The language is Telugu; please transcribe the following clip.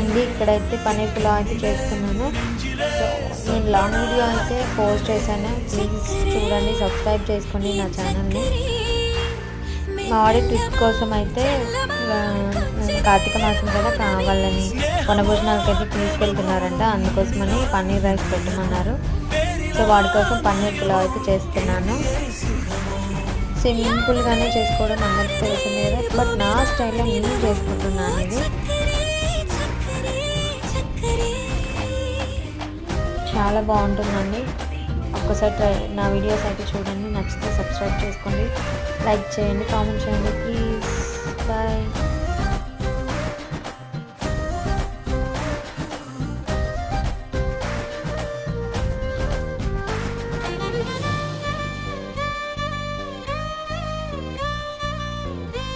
అండి. ఇక్కడైతే పన్నీర్ పులావ్ అయితే చేస్తున్నాను. సో నేను లాంగ్ వీడియో అయితే పోస్ట్ చేశాను, ప్లీజ్ చూడండి, సబ్స్క్రైబ్ చేసుకోండి నా ఛానల్ని. మా వాడి ట్రిప్ కోసం అయితే కార్తీక మాసం కదా వాళ్ళని వనభోజనాలకి అయితే తీసుకెళ్తున్నారంట, అందుకోసమని పన్నీర్ రైస్ పెట్టమన్నారు. సో వాడి కోసం పన్నీర్ పులావ్ అయితే చేస్తున్నాను. సింపుల్గానే చేసుకోవడం అందరికీ తెలిసింది కదా, బట్ నా స్టైల్లో నేను చేసుకుంటున్నాను. ఇది చాలా బాగుంటుందండి. ఒక్కసారి నా వీడియోస్ అయితే చూడండి, నచ్చితే సబ్స్క్రైబ్ చేసుకోండి, లైక్ చేయండి, కామెంట్ చేయండి ప్లీజ్.